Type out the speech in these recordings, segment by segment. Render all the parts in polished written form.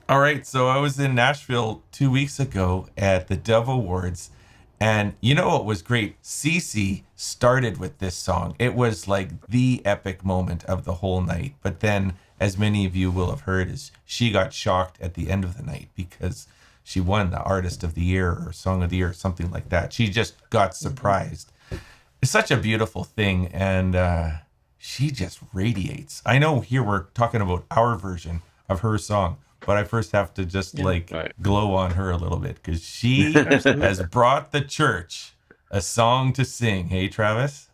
All right, so I was in Nashville 2 weeks ago at the Dove Awards, and you know what was great? Cece started with this song. It was like the epic moment of the whole night. But then, as many of you will have heard, is she got shocked at the end of the night because she won the Artist of the Year or Song of the Year or something like that. She just got surprised. It's such a beautiful thing, and she just radiates. I know here we're talking about our version of her song, but I first have to just Right. glow on her a little bit because she has brought the church a song to sing. Hey, Travis?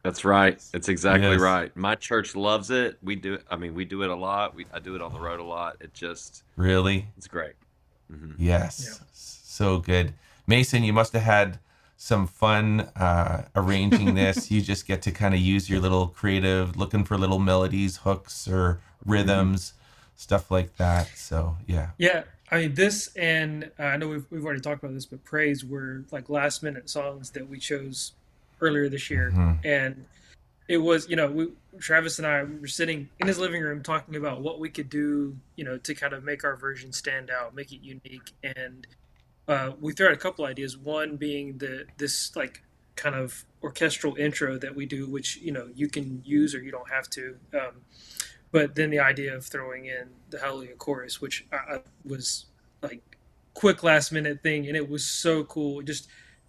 That's right. That's exactly Yes. right. My church loves it. We do. I mean, we do it a lot. I do it on the road a lot. Really? It's great. Hmm. Yeah. Yes. So good. Mason, you must have had some fun arranging this. You just get to kind of use your little creative, looking for little melodies, hooks, or Hmm. rhythms, stuff like that. So, yeah. Yeah. I mean, this and I know we've already talked about this, but Praise were like last minute songs that we chose earlier this year. Hmm. And it was, Travis and I were sitting in his living room talking about what we could do, to kind of make our version stand out, make it unique. And we threw out a couple ideas. One being this like kind of orchestral intro that we do, which you can use or you don't have to. But then the idea of throwing in the Hallelujah chorus, which I was like quick last minute thing, and it was so cool. Just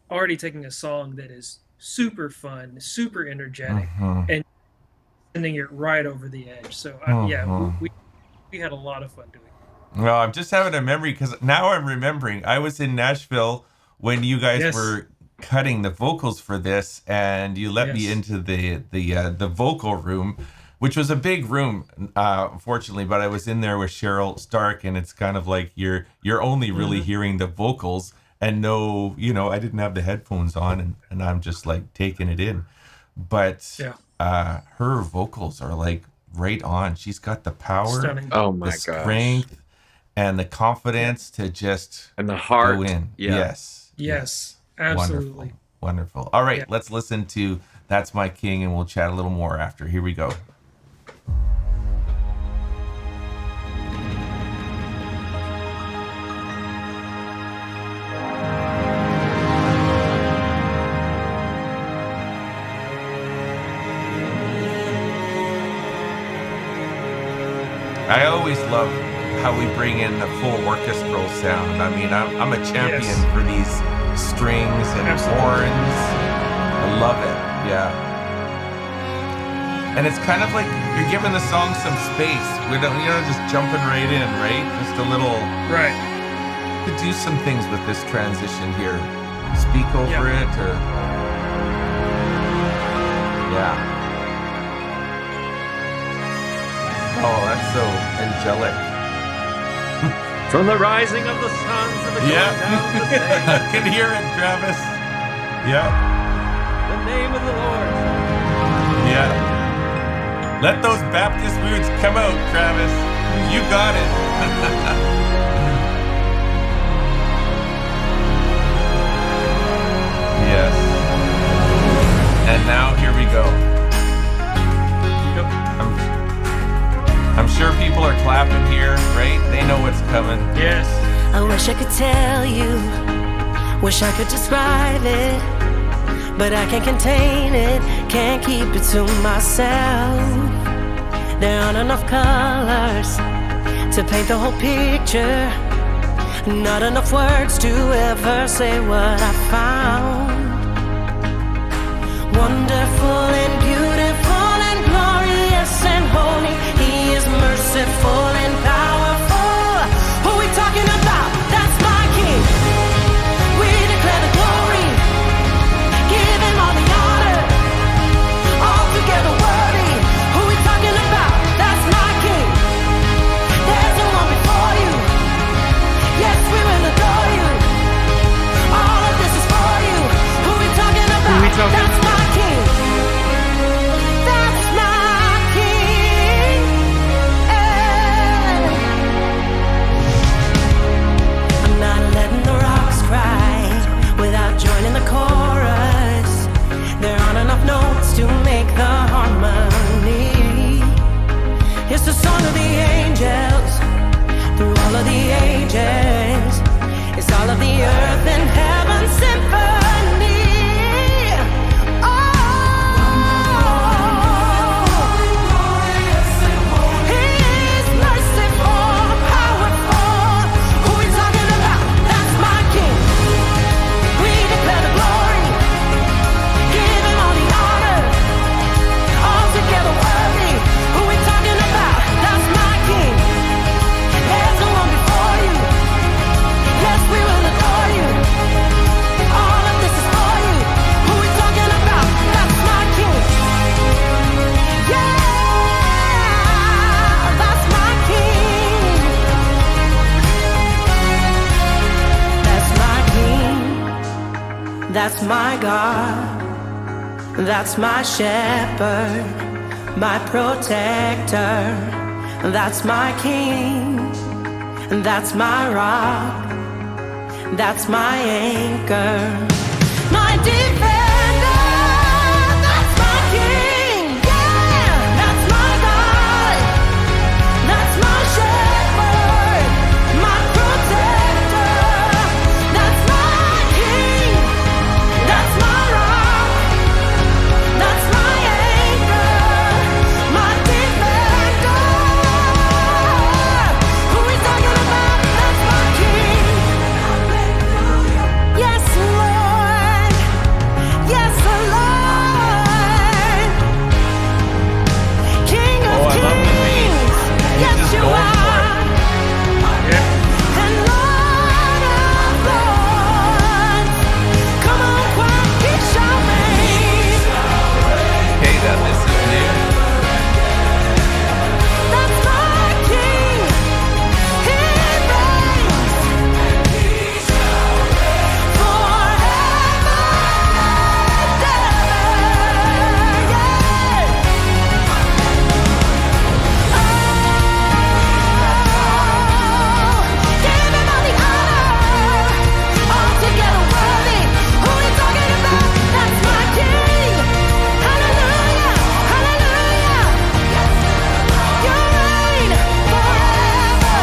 already taking a song that is super fun, super energetic, Hmm. and sending it right over the edge. So yeah, Hmm. we had a lot of fun doing it. Well, I'm just having a memory because now I'm remembering I was in Nashville when you guys Yes, were cutting the vocals for this, and you let me yes, into the vocal room, which was a big room, fortunately. But I was in there with Cheryl Stark, and it's kind of like you're only really hmm hearing the vocals and no, I didn't have the headphones on, and I'm just like taking it in. But yeah, her vocals are like right on. She's got the power, stunning. Oh the my gosh. strength, and the Yeah, confidence to just And the go heart. in. Yeah. Yes, yes. yes, Wonderful, absolutely. wonderful. All right, Yeah. let's listen to That's My King and we'll chat a little more after. Here we go. I always love how we bring in the full orchestral sound. I mean, I'm a champion Yes, for these strings and absolutely. horns. I love it. Yeah. And it's kind of like you're giving the song some space. We don't, just jumping right in, right? Just a little. Right. Could do some things with this transition here. Speak Yeah. over it, or yeah. Oh, that's so angelic. From the rising of the sun to the Yeah, going down of the I same, can hear it, Travis. Yeah, the name of the Lord. yeah. Let those Baptist roots come out, Travis. You got it. Yes. And now here we go. Yep. I'm sure people are clapping here, right? They know what's coming. Yes. I wish I could tell you, wish I could describe it, but I can't contain it, can't keep it to myself. There aren't enough colors to paint the whole picture, not enough words to ever say what I found. Wonderful and beautiful and glorious and holy, He is merciful and powerful. Who we talking about? That's my King. We declare the glory, give Him all the honor, altogether worthy. Who we talking about? That's my King. There's no one before you. Yes, we will adore you. All of this is for you. Who we talking Who about? we talking That's about? my King. That's my King. I'm not letting the rocks cry without joining the chorus. There aren't enough notes to make the harmony. It's the song of the angels, through all of the ages. It's all of the earth and heaven symphony. Oh, He's merciful, powerful. Who we talking about? That's my King. We declare the glory, give Him all the honor, all together worthy. Who we talking about? That's my King. There's no one before you. Yes, we will adore you. All of this is for you. Who we talking about? That's my King. Yeah, that's my King. That's my King. That's my God. That's my shepherd, my protector. That's my King. That's my rock. That's my anchor, my defender. That's my King. Yeah, that's my God. That's my shepherd, my protector. That's my King. That's my rock. That's my anchor, my defender. Who we talking about? That's my King. Yes, Lord. Yes, Lord. King of Oh, I love the bass. kings. He's Yes, just you going for are. And Lord of lords. Come on, choir, He shall reign. Okay, that this is new. That's my King. He reigns forever and ever. Give Him all the honor, all together worthy. Who we talking about? That's my King. Hallelujah, hallelujah. You reign forever.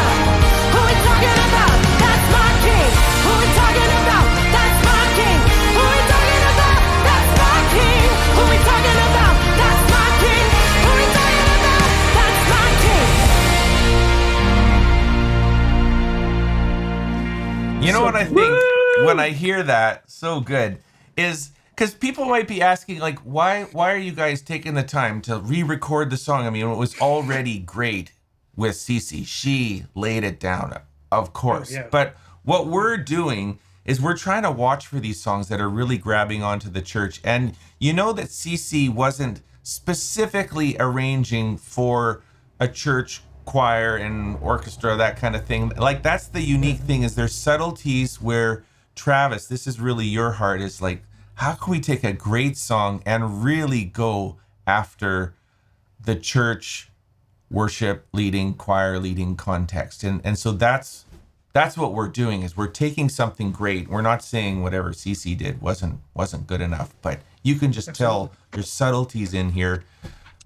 Who we talking about? That's my King. Who we talking about? That's my King. Who we talking about? That's my King. Who we talking about? That's my King. Who we talking about? That's my King. You know So what I good. think when I hear that, so good, is because people might be asking, like, why are you guys taking the time to re-record the song? I mean, it was already great with Cece. She laid it down, of course. yeah. But what we're doing is we're trying to watch for these songs that are really grabbing onto the church. And you know that Cece wasn't specifically arranging for a church choir and orchestra, that kind of thing. Like, that's the unique thing, is there's subtleties where, Travis, this is really your heart, is like, how can we take a great song and really go after the church worship leading, choir leading context? And so that's what we're doing, is we're taking something great. We're not saying whatever CC did wasn't good enough, but you can just tell there's subtleties in here.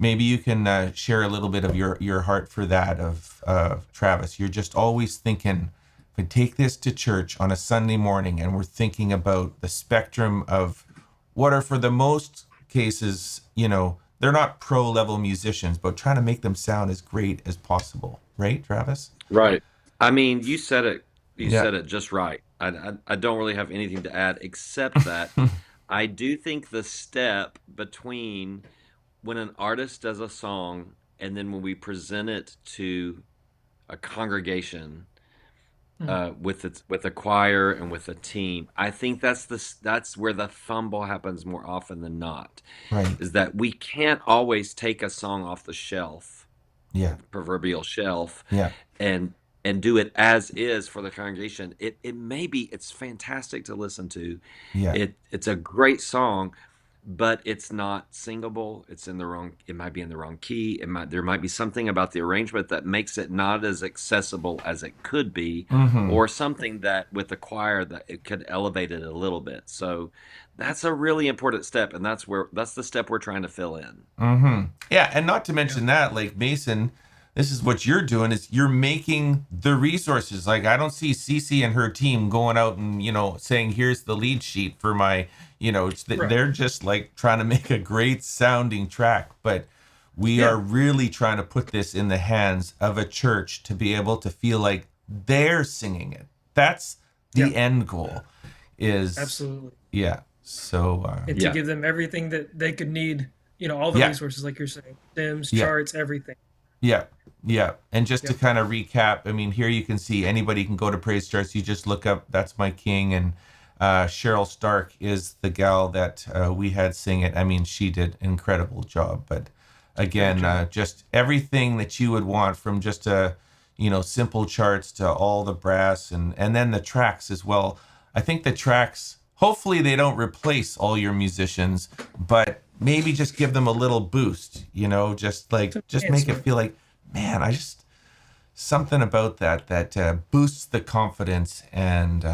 Maybe you can share a little bit of your heart for that, of Travis. You're just always thinking, if I take this to church on a Sunday morning, and we're thinking about the spectrum of what are, for the most cases, they're not pro level musicians, but trying to make them sound as great as possible. Right, Travis? Right. I mean, you said it. You Yeah. said it just right. I don't really have anything to add except that I do think the step between when an artist does a song and then when we present it to a congregation with a choir and with a team, I think that's where the fumble happens more often than not. Right. Is that we can't always take a song off the shelf, Yeah. proverbial shelf, Yeah. and do it as is for the congregation. It's fantastic to listen to. Yeah. It's a great song, but it's not singable. It might be in the wrong key. There might be something about the arrangement that makes it not as accessible as it could be, or something that with the choir that it could elevate it a little bit. So that's a really important step, and that's the step we're trying to fill in. Yeah, and not to mention that, like Mason, this is what you're doing is you're making the resources. Like I don't see Cece and her team going out and, saying, here's the lead sheet for my, they're just like trying to make a great sounding track. But we are really trying to put this in the hands of a church to be able to feel like they're singing it. That's the end goal is. Absolutely. Yeah. So, and to give them everything that they could need, all the resources, like you're saying, stems, charts, everything. Yeah. Yeah. And just to kind of recap, I mean, here you can see anybody can go to PraiseCharts. You just look up That's My King. And Cheryl Stark is the gal that we had sing it. I mean, she did an incredible job. But again, just everything that you would want from just a, simple charts to all the brass and then the tracks as well. I think the tracks, hopefully they don't replace all your musicians, but maybe just give them a little boost, just make it feel like, man, something about that boosts the confidence and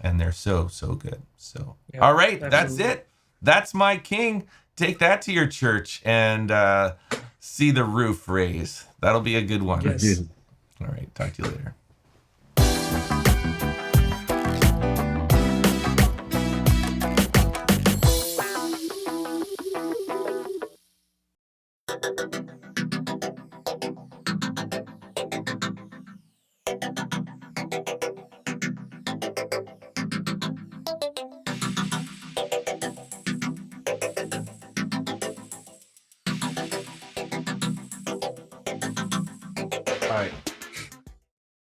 and they're so good. So all right, absolutely. That's it. That's My King. Take that to your church and see the roof raise. That'll be a good one. Yes. All right, talk to you later.